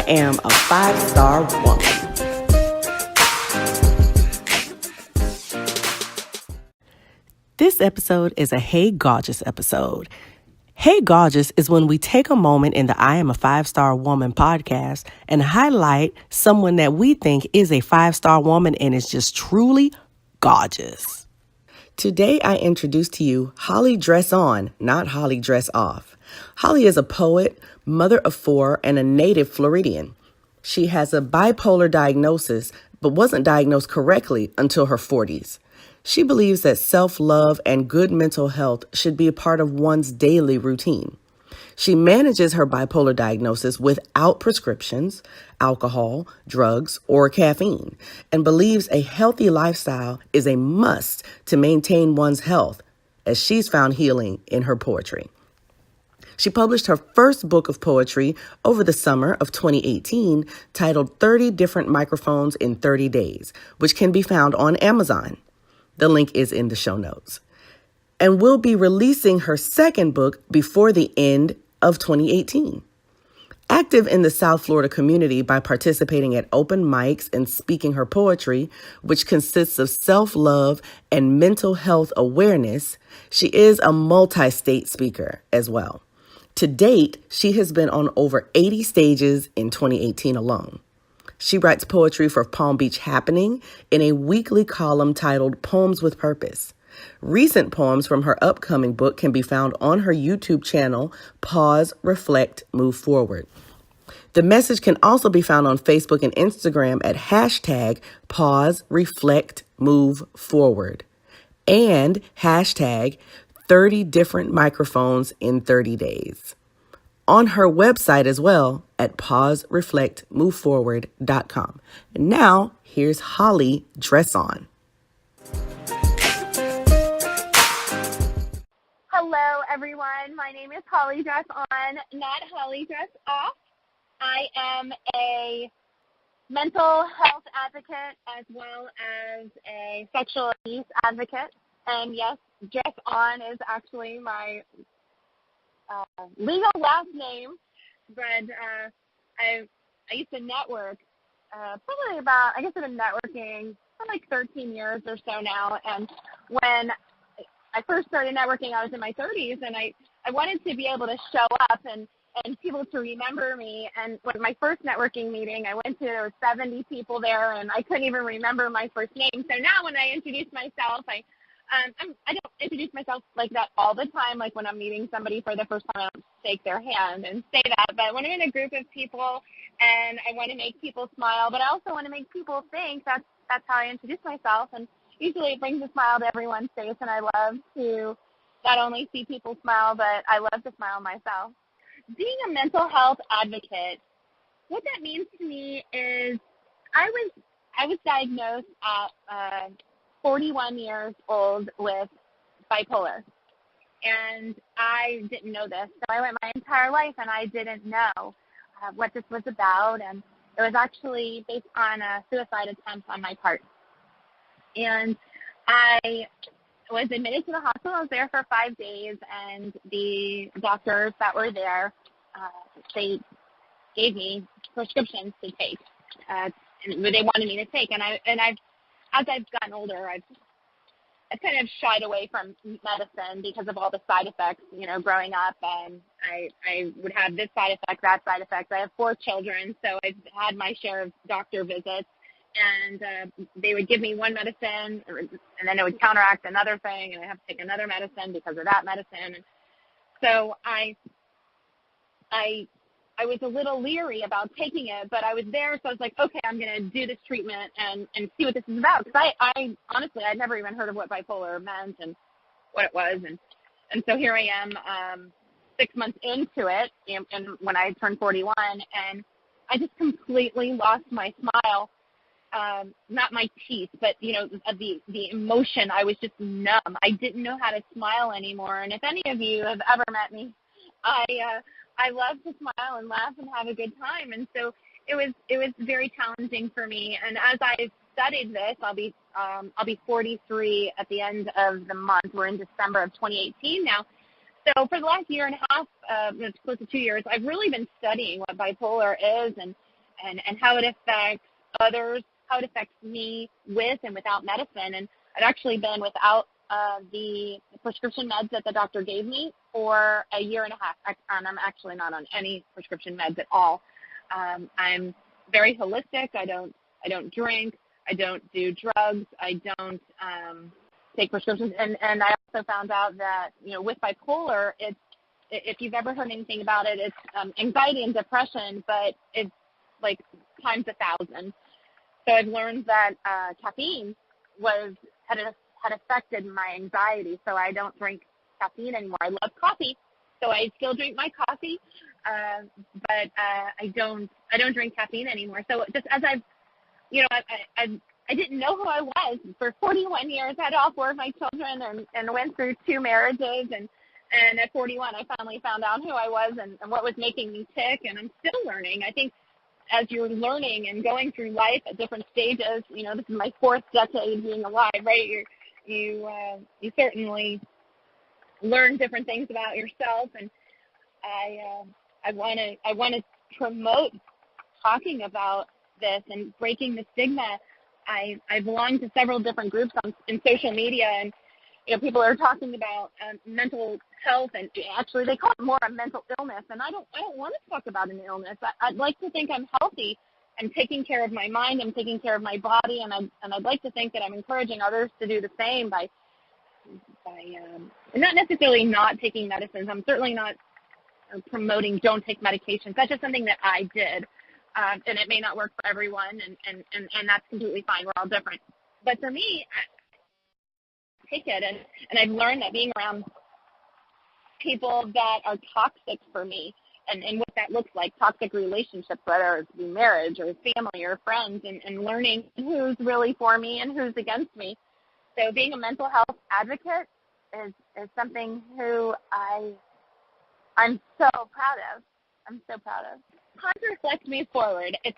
am a 5-star woman. This episode is a Hey Gawjuss episode. Hey Gawjuss is when we take a moment in the I Am a 5-Star Woman podcast and highlight someone that we think is a 5-star woman and is just truly gorgeous. Today I introduce to you Holly Dresson, not Holly Dress Off. Holly is a poet, mother of 4, and a native Floridian. She has a bipolar diagnosis, but wasn't diagnosed correctly until her 40s. She believes that self-love and good mental health should be a part of one's daily routine. She manages her bipolar diagnosis without prescriptions, alcohol, drugs, or caffeine, and believes a healthy lifestyle is a must to maintain one's health, as she's found healing in her poetry. She published her first book of poetry over the summer of 2018, titled 30 Different Microphones in 30 Days, which can be found on Amazon. The link is in the show notes. And will be releasing her second book before the end of 2018. Active in the South Florida community by participating at open mics and speaking her poetry, which consists of self-love and mental health awareness, she is a multi-state speaker as well. To date, she has been on over 80 stages in 2018 alone. She writes poetry for Palm Beach Happening in a weekly column titled Poems with Purpose. Recent poems from her upcoming book can be found on her YouTube channel, Pause, Reflect, Move Forward. The message can also be found on Facebook and Instagram at hashtag Pause, Reflect, Move Forward and hashtag 30 Different Microphones in 30 Days. On her website as well at pausereflectmoveforward.com. And now, here's Holly Dresson. Hello, everyone. My name is Holly Dresson, not Holly Dress Off. I am a mental health advocate as well as a sexual abuse advocate. And yes, Dress On is actually my legal last name, but I used to network probably about, I guess I've been networking for like 13 years or so now, and when I first started networking, I was in my 30s, and I wanted to be able to show up and people to remember me, and when my first networking meeting I went to, there were 70 people there, and I couldn't even remember my first name, so now when I introduce myself, I don't introduce myself like that all the time. Like when I'm meeting somebody for the first time, I don't shake their hand and say that. But when I'm in a group of people and I want to make people smile, but I also want to make people think, that's how I introduce myself. And usually it brings a smile to everyone's face, and I love to not only see people smile, but I love to smile myself. Being a mental health advocate, what that means to me is I was diagnosed at 41 years old with bipolar, and I didn't know this. So I went my entire life, and I didn't know what this was about, and it was actually based on a suicide attempt on my part. And I was admitted to the hospital. I was there for 5 days, and the doctors that were there, they gave me prescriptions to take, and they wanted me to take, and as I've gotten older, I've kind of shied away from medicine because of all the side effects, growing up. And I would have this side effect, that side effect. I have 4 children, so I've had my share of doctor visits. And they would give me one medicine, and then it would counteract another thing, and I have to take another medicine because of that medicine. And so I was a little leery about taking it, but I was there, so I was like, okay, I'm going to do this treatment and see what this is about. Because I honestly, I'd never even heard of what bipolar meant and what it was. And so here I am 6 months into it, and when I turned 41, and I just completely lost my smile. Not my teeth, but, the emotion. I was just numb. I didn't know how to smile anymore. And if any of you have ever met me, I love to smile and laugh and have a good time. And so it was very challenging for me. And as I studied this, I'll be 43 at the end of the month. We're in December of 2018 now. So for the last year and a half, it's close to 2 years, I've really been studying what bipolar is and and how it affects others, how it affects me with and without medicine. And I've actually been without the prescription meds that the doctor gave me for a year and a half, and I'm actually not on any prescription meds at all. I'm very holistic. I don't drink. I don't do drugs. I don't take prescriptions. And I also found out that, with bipolar, if you've ever heard anything about it, it's anxiety and depression, but it's like times 1,000. So I've learned that caffeine had affected my anxiety, so I don't drink caffeine anymore. I love coffee, so I still drink my coffee, but I don't drink caffeine anymore. So just as I didn't know who I was for 41 years. I had all 4 of my children and went through 2 marriages, and at 41 I finally found out who I was and what was making me tick, and I'm still learning. I think as you're learning and going through life at different stages, this is my 4th decade being alive, right? You certainly learn different things about yourself, and I want to promote talking about this and breaking the stigma. I belong to several different groups in social media, and people are talking about mental health, and actually they call it more a mental illness. And I don't want to talk about an illness. I'd like to think I'm healthy. I'm taking care of my mind. I'm taking care of my body, and I'd like to think that I'm encouraging others to do the same by not necessarily not taking medicines. I'm certainly not promoting don't take medications. That's just something that I did, and it may not work for everyone, and that's completely fine. We're all different. But for me, I take it, and I've learned that being around people that are toxic for me, and what that looks like, toxic relationships, whether it's marriage or family or friends, and learning who's really for me and who's against me. So being a mental health advocate is something who I'm so proud of. I'm so proud of. Pause Reflect Move Forward. It's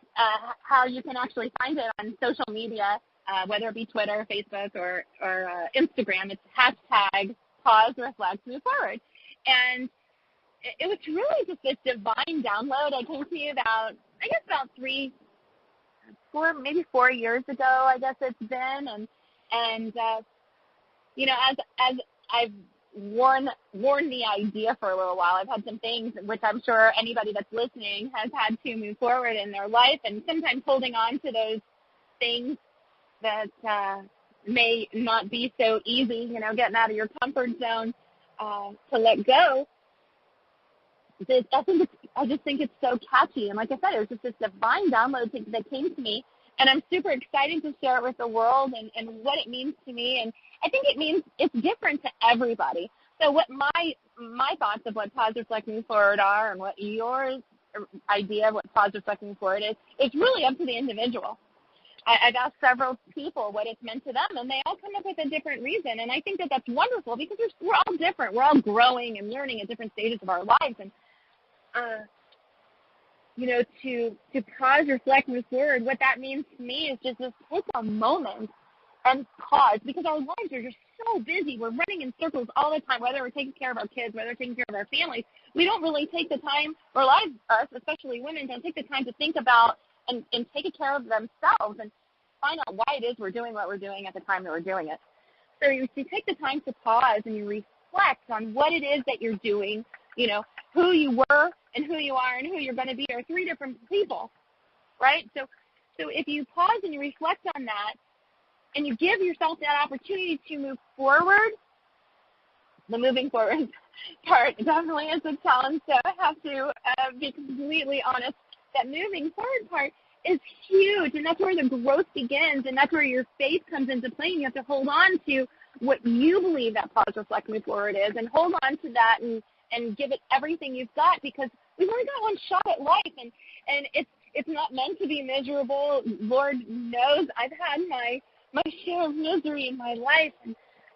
how you can actually find it on social media, whether it be Twitter, Facebook, or Instagram. It's hashtag Pause Reflect Move Forward. And it was really just this divine download. I came to you about 4 years ago, I guess it's been. And as I've worn the idea for a little while, I've had some things which I'm sure anybody that's listening has had to move forward in their life, and sometimes holding on to those things that may not be so easy, getting out of your comfort zone to let go. I just think it's so catchy. And like I said, it was just this divine download that came to me. And I'm super excited to share it with the world and what it means to me. And I think it's different to everybody. So what my thoughts of what Pause Reflect Move Forward are and what your idea of what Pause Reflect Move Forward is, it's really up to the individual. I've asked several people what it's meant to them, and they all come up with a different reason. And I think that that's wonderful because we're all different. We're all growing and learning at different stages of our lives. And to pause, reflect, move forward, what that means to me is just to take a moment and pause, because our lives are just so busy. We're running in circles all the time, whether we're taking care of our kids, whether we're taking care of our families. We don't really take the time, or a lot of us, especially women, don't take the time to think about and take care of themselves and find out why it is we're doing what we're doing at the time that we're doing it. So you take the time to pause and you reflect on what it is that you're doing, who you were and who you are and who you're going to be are 3 different people, right? So if you pause and you reflect on that and you give yourself that opportunity to move forward, the moving forward part definitely is a challenge, so I have to be completely honest. That moving forward part is huge, and that's where the growth begins, and that's where your faith comes into play, and you have to hold on to what you believe that pause, reflect, move forward is, and hold on to that and give it everything you've got, because we've only got one shot at life, and it's not meant to be miserable. Lord knows I've had my share of misery in my life,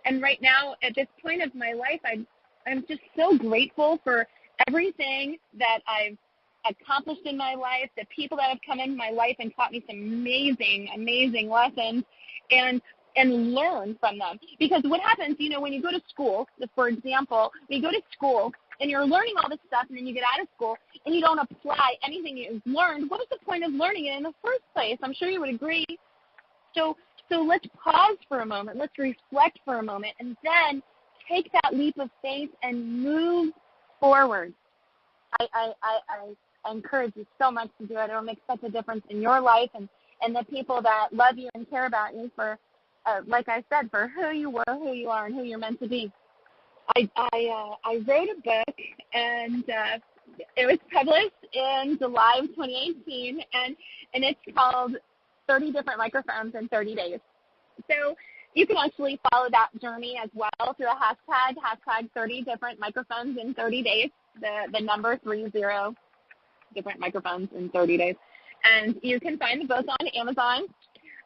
and right now at this point of my life, I'm just so grateful for everything that I've accomplished in my life, the people that have come into my life and taught me some amazing, amazing lessons, and learn from them. Because what happens, when you go to school, for example, when you go to school and you're learning all this stuff, and then you get out of school and you don't apply anything you've learned, what is the point of learning it in the first place? I'm sure you would agree. So let's pause for a moment. Let's reflect for a moment, and then take that leap of faith and move forward. I encourage you so much to do it. It'll make such a difference in your life and the people that love you and care about you for, like I said, for who you were, who you are, and who you're meant to be. I wrote a book, and it was published in July of 2018, and it's called 30 Different Microphones in 30 Days. So you can actually follow that journey as well through a hashtag 30 Different Microphones in 30 Days, the number 30 different microphones in 30 days. And you can find the book on Amazon.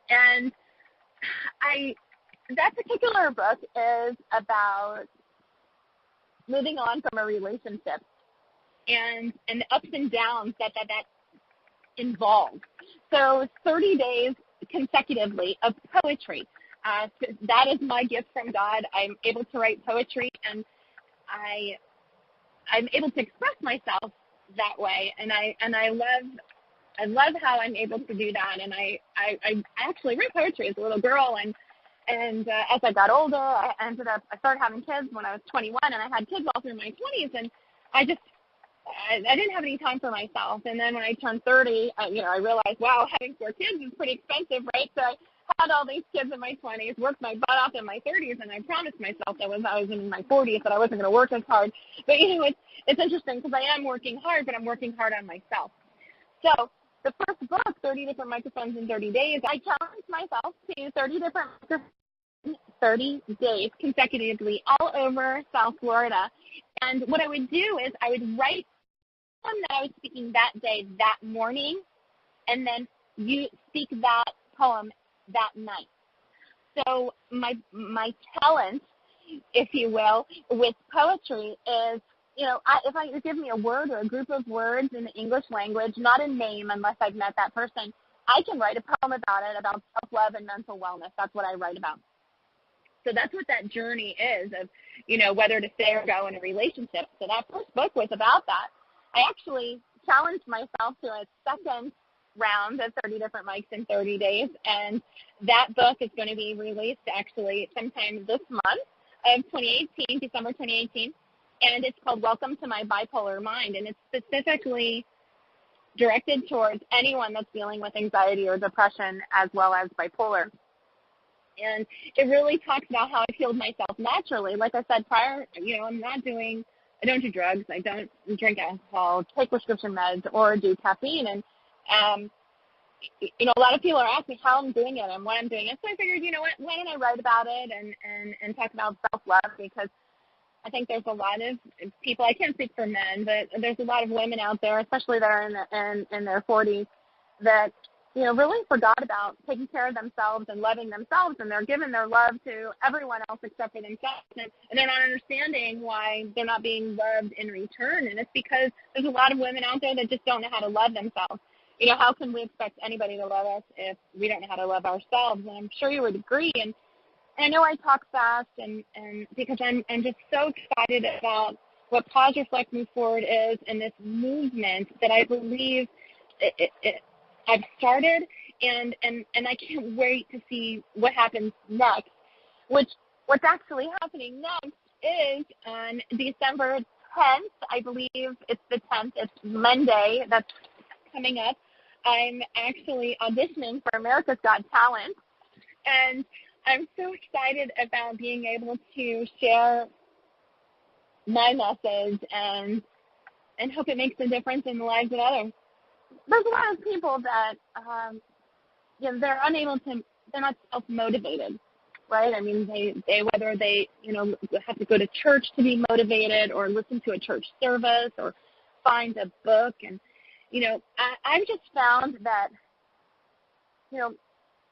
And that particular book is about moving on from a relationship and the ups and downs that involves. So 30 days consecutively of poetry. That is my gift from God. I'm able to write poetry, and I'm able to express myself that way, and I love how I'm able to do that. And I actually wrote poetry as a little girl, and as I got older, I started having kids when I was 21, and I had kids all through my 20s, and I didn't have any time for myself. And then when I turned 30, I realized, wow, having 4 kids is pretty expensive, right? So I had all these kids in my 20s, worked my butt off in my 30s, and I promised myself that when I was in my 40s that I wasn't going to work as hard. But, it's interesting because I am working hard, but I'm working hard on myself. So the first book, 30 Different Microphones in 30 Days, I challenged myself to 30 different microphones 30 days consecutively all over South Florida. And what I would do is I would write one that I was speaking that day, that morning, and then you speak that poem that night. So my talent, if you will, with poetry is, if you give me a word or a group of words in the English language, not a name unless I've met that person, I can write a poem about it, about self-love and mental wellness. That's what I write about. So that's what that journey is of, whether to stay or go in a relationship. So that first book was about that. I actually challenged myself to a second round of 30 different mics in 30 days, and that book is going to be released actually sometime this month of 2018, December 2018, and it's called Welcome to My Bipolar Mind, and it's specifically directed towards anyone that's dealing with anxiety or depression as well as bipolar. And it really talks about how I healed myself naturally. Like I said prior, I don't do drugs, I don't drink alcohol, take prescription meds, or do caffeine. And, a lot of people are asking how I'm doing it and what I'm doing it. So I figured, why don't I write about it and talk about self-love, because I think there's a lot of people, I can't speak for men, but there's a lot of women out there, especially that are in their 40s, that really forgot about taking care of themselves and loving themselves, and they're giving their love to everyone else except for themselves, and they're not understanding why they're not being loved in return. And it's because there's a lot of women out there that just don't know how to love themselves. How can we expect anybody to love us if we don't know how to love ourselves? And I'm sure you would agree. And I know I talk fast, and because I'm just so excited about what Pause, Reflect, Move Forward is, and this movement that I believe I've started, and I can't wait to see what happens next. What's actually happening next is on December 10th, I believe it's the 10th, it's Monday, that's coming up. I'm actually auditioning for America's Got Talent, and I'm so excited about being able to share my message and hope it makes a difference in the lives of others. There's a lot of people that, they're not self-motivated, right? I mean, they whether they, have to go to church to be motivated, or listen to a church service, or find a book. And, I've just found that,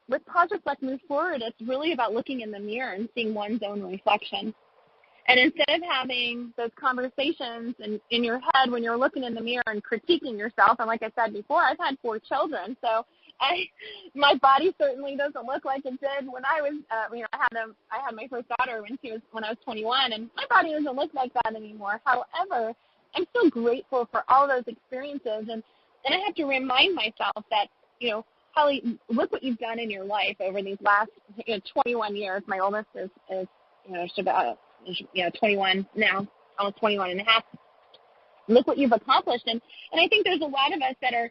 with Pause, Reflect, Move Forward, it's really about looking in the mirror and seeing one's own reflection. And instead of having those conversations in your head when you're looking in the mirror and critiquing yourself, and like I said before, I've had 4 children, so My body certainly doesn't look like it did when I was, I had my first daughter when I was 21, and my body doesn't look like that anymore. However, I'm so grateful for all those experiences, and I have to remind myself that, Holly, look what you've done in your life over these last 21 years. My oldest is she's about 21 now, almost 21 and a half. Look what you've accomplished, and I think there's a lot of us that are,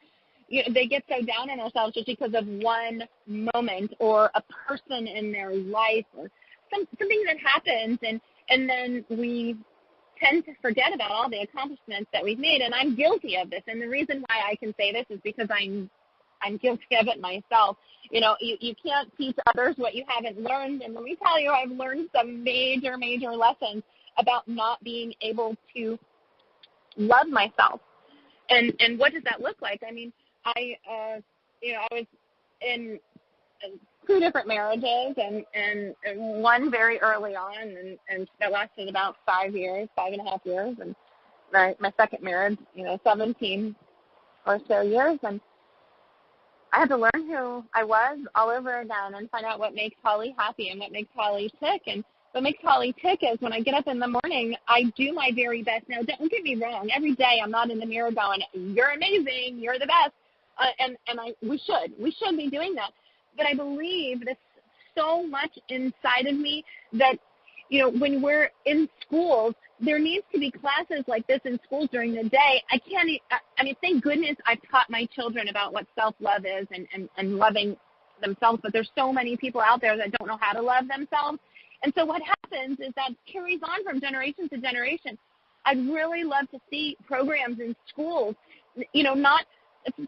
they get so down on ourselves just because of one moment or a person in their life or something that happens, and then we tend to forget about all the accomplishments that we've made. And I'm guilty of this, and the reason why I can say this is because I'm guilty of it myself. You can't teach others what you haven't learned, and let me tell you, I've learned some major, major lessons about not being able to love myself. And what does that look like? I mean, I was in 2 different marriages, and one very early on, and that lasted about 5 and a half years, and my second marriage, 17 or so years, and I had to learn who I was all over again and find out what makes Holly happy and what makes Holly tick. And what makes Holly tick is when I get up in the morning, I do my very best. Now, don't get me wrong. Every day I'm not in the mirror going, "You're amazing, you're the best." We should be doing that. But I believe there's so much inside of me that, when we're in schools, there needs to be classes like this in schools during the day. Thank goodness I've taught my children about what self-love is and loving themselves, but there's so many people out there that don't know how to love themselves. And so what happens is that carries on from generation to generation. I'd really love to see programs in schools, not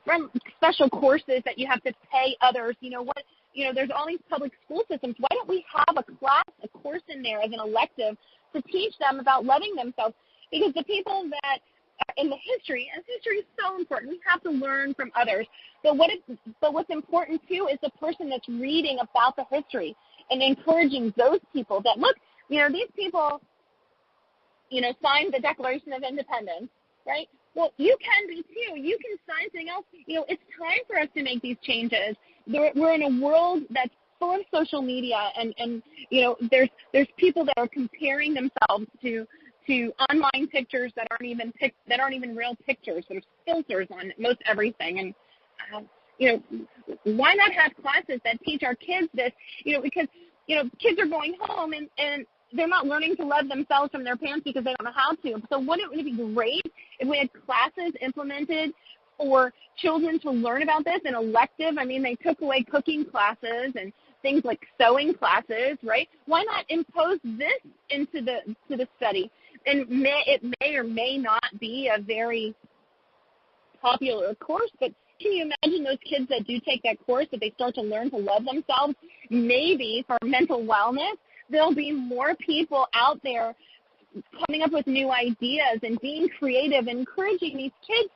from special courses that you have to pay others. There's all these public school systems. Why don't we have a course in there as an elective to teach them about loving themselves? Because the people that are in the history, and history is so important, we have to learn from others. But what's important too is the person that's reading about the history and encouraging those people that, look, these people, signed the Declaration of Independence, right? Well, you can be too. You can sign something else. It's time for us to make these changes. We're in a world that's full of social media, and there's people that are comparing themselves to online pictures that aren't even real pictures. There's filters on most everything, and why not have classes that teach our kids this? Because kids are going home and they're not learning to love themselves from their parents because they don't know how to. So wouldn't it be great if we had classes implemented for children to learn about this, an elective? I mean, they took away cooking classes and things like sewing classes, right? Why not impose this into the study? And it may or may not be a very popular course, but can you imagine those kids that do take that course, that they start to learn to love themselves? Maybe for mental wellness, there'll be more people out there coming up with new ideas and being creative, encouraging these kids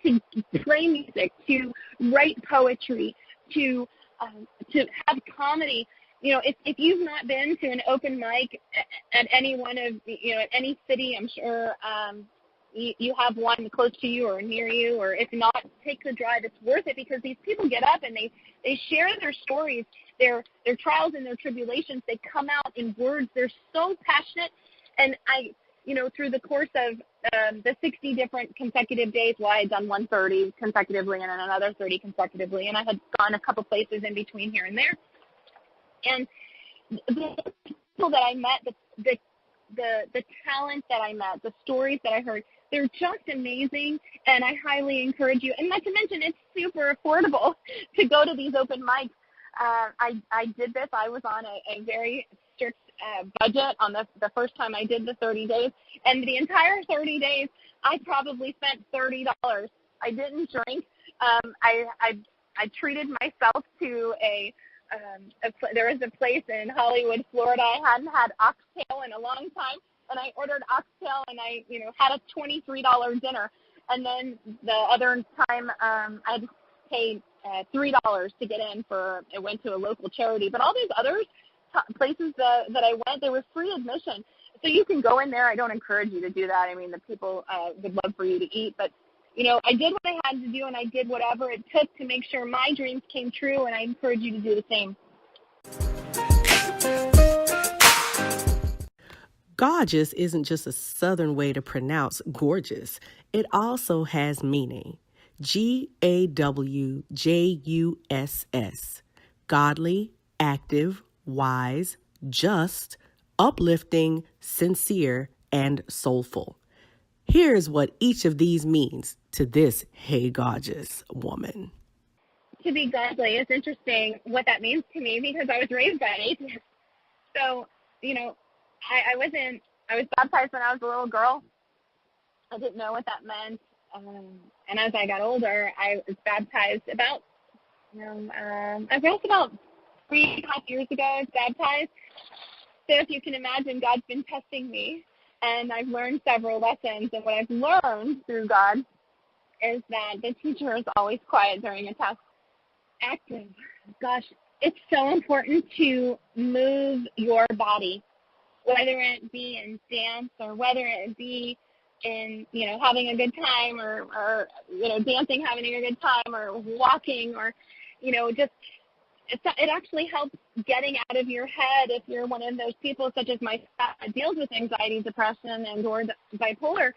to play music, to write poetry, to have comedy. If you've not been to an open mic at any one of, at any city, I'm sure you have one close to you or near you, or if not, take the drive. It's worth it because these people get up and they share their stories, their trials and their tribulations. They come out in words. They're so passionate. And through the course of the 60 different consecutive days, I had done 130 consecutively and then another 30 consecutively, and I had gone a couple places in between here and there. And the people that I met, the talent that I met, the stories that I heard, they're just amazing, and I highly encourage you. And not to mention, it's super affordable to go to these open mics. I did this. I was on a very strict budget on the first time I did the 30 days, and the entire 30 days, I probably spent $30. I didn't drink. I treated myself to there is a place in Hollywood, Florida. I hadn't had oxtail in a long time, and I ordered oxtail, and I had a $23 dinner. And then the other time I paid $3 to get in I went to a local charity. But all these other places that I went, they were free admission. So you can go in there. I don't encourage you to do that. I mean, the people would love for you to eat, but I did what I had to do, and I did whatever it took to make sure my dreams came true, and I encourage you to do the same. Gawjuss isn't just a Southern way to pronounce gorgeous. It also has meaning. Gawjuss. Godly, active, wise, just, uplifting, sincere, and soulful. Here's what each of these means to this Hey Gawjuss woman. To be godly, it's interesting what that means to me because I was raised by an atheist. So, I was baptized when I was a little girl. I didn't know what that meant. And as I got older, I was baptized about 3.5 years ago. I was baptized. So if you can imagine, God's been testing me, and I've learned several lessons. And what I've learned through God is that the teacher is always quiet during a test. Active. Gosh, it's so important to move your body, whether it be in dance or whether it be in, having a good time or dancing, having a good time or walking or, it actually helps getting out of your head if you're one of those people such as myself that deals with anxiety, depression, and or bipolar.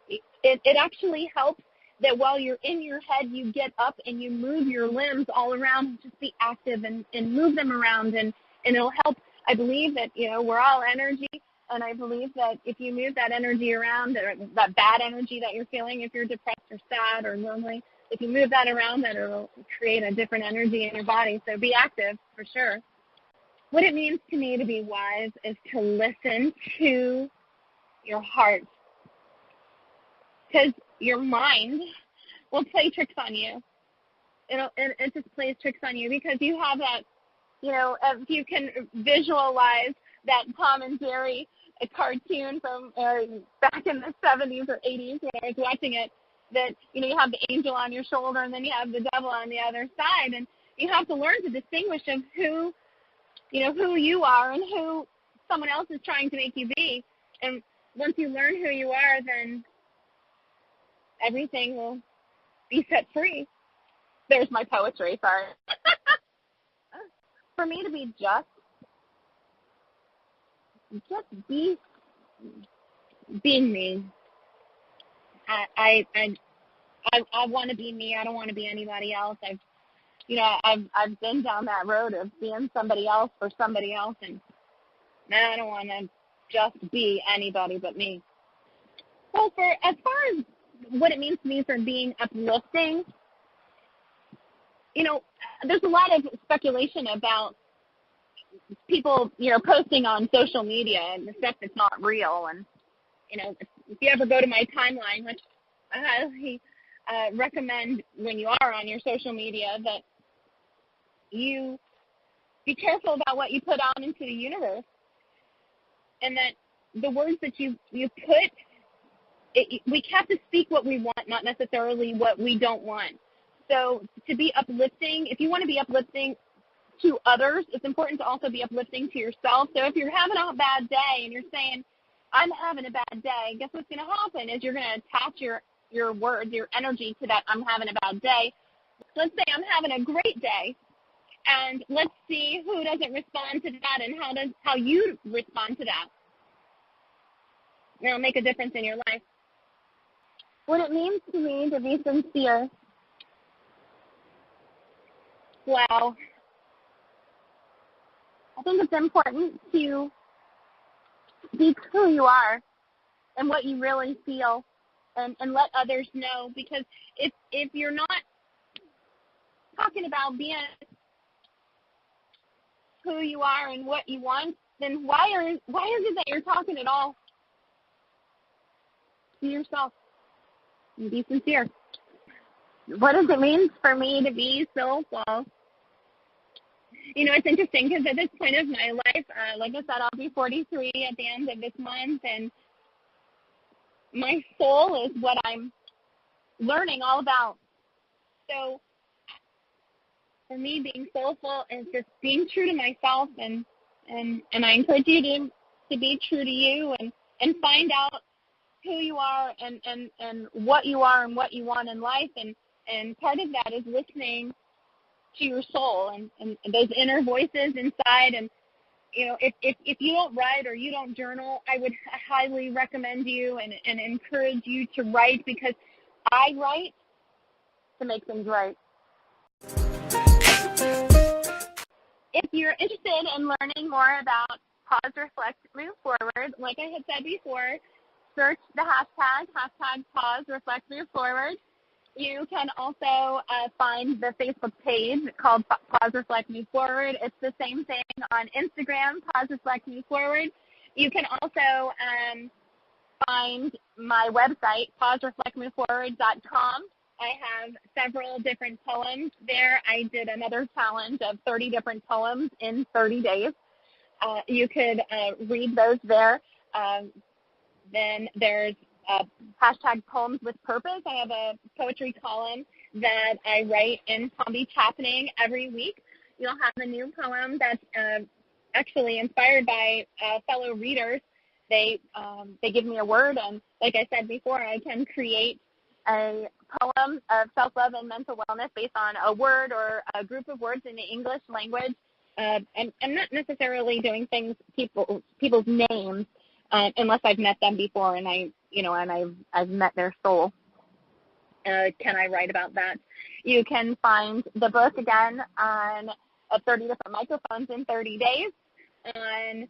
It actually helps that while you're in your head, you get up and you move your limbs all around and just be active and move them around. And it'll help. I believe that, we're all energy. And I believe that if you move that energy around, that bad energy that you're feeling, if you're depressed or sad or lonely, if you move that around, that it'll create a different energy in your body. So be active for sure. What it means to me to be wise is to listen to your heart. Because your mind will play tricks on you. It just plays tricks on you because you have that, if you can visualize that Tom and Jerry a cartoon from back in the 70s or 80s when I was watching it, that, you have the angel on your shoulder and then you have the devil on the other side. And you have to learn to distinguish of who you are and who someone else is trying to make you be. And once you learn who you are, then everything will be set free. There's my poetry, sorry. For me to be just be me. I want to be me. I don't want to be anybody else. I've been down that road of being somebody else for somebody else, and now I don't want to just be anybody but me. Well, as far as what it means to me for being uplifting, there's a lot of speculation about people, posting on social media and the stuff that's not real. And, if you ever go to my timeline, which I highly recommend when you are on your social media, that you be careful about what you put out into the universe, and that the words that you put, we have to speak what we want, not necessarily what we don't want. So to be uplifting, if you want to be uplifting to others, it's important to also be uplifting to yourself. So if you're having a bad day and you're saying, I'm having a bad day, guess what's going to happen is you're going to attach your words, your energy to that I'm having a bad day. Let's say I'm having a great day, and let's see who doesn't respond to that and how you respond to that. It'll make a difference in your life. What it means to me to be sincere. Wow. I think it's important to speak who you are and what you really feel and let others know, because if you're not talking about being who you are and what you want, then why is it that you're talking at all? Be yourself and be sincere. What does it mean for me to be soulful? It's interesting because at this point of my life, like I said, I'll be 43 at the end of this month, and my soul is what I'm learning all about. So for me, being soulful is just being true to myself, and I encourage you to be true to you and find out who you are and what you are and what you want in life. And part of that is listening to your soul and those inner voices inside. And, you know, if you don't write or you don't journal, I would highly recommend you and encourage you to write, because I write to make things right. If you're interested in learning more about Pause, Reflect, Move Forward, like I had said before, search the hashtag Pause, Reflect, Move Forward. You can also find the Facebook page called Pause, Reflect, Move Forward. It's the same thing on Instagram, Pause, Reflect, Move Forward. You can also find my website, pausereflectmoveforward.com. I have several different poems there. I did another challenge of 30 different poems in 30 days. You could read those there. Then there's hashtag Poems with Purpose. I have a poetry column that I write in Palm Beach Happening every week. You'll have a new poem that's actually inspired by fellow readers. They give me a word, and like I said before, I can create a poem of self-love and mental wellness based on a word or a group of words in the English language. And I'm not necessarily doing things people's names unless I've met them before and I've met their soul. Can I write about that? You can find the book again on 30 different microphones in 30 days on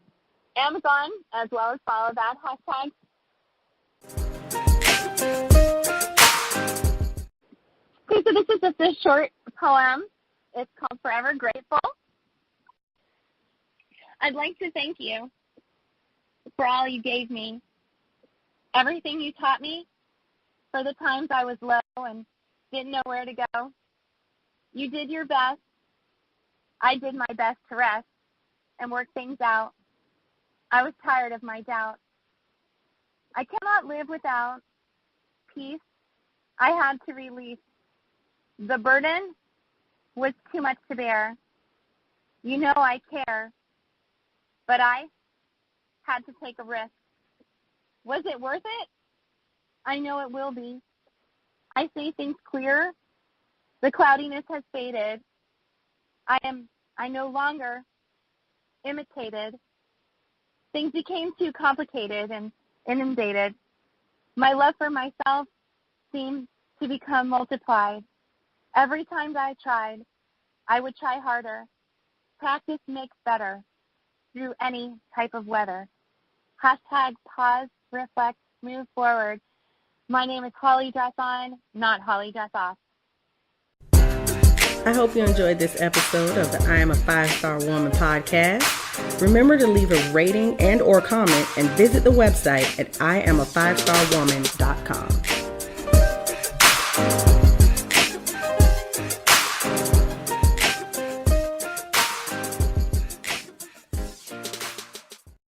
Amazon, as well as follow that hashtag. Okay, so this is just a short poem. It's called Forever Grateful. I'd like to thank you for all you gave me, everything you taught me, for the times I was low and didn't know where to go. You did your best. I did my best to rest and work things out. I was tired of my doubt. I cannot live without peace. I had to release. The burden was too much to bear. You know I care, but I had to take a risk. Was it worth it? I know it will be. I see things clear. The cloudiness has faded. I no longer imitated. Things became too complicated and inundated. My love for myself seemed to become multiplied. Every time I tried, I would try harder. Practice makes better through any type of weather. Hashtag Pause, Reflect, Move Forward. My name is Holly Dresson, not Holly Dress Off. I hope you enjoyed this episode of the I Am a 5-Star Woman podcast. Remember to leave a rating and or comment and visit the website at IamA5StarWoman.com.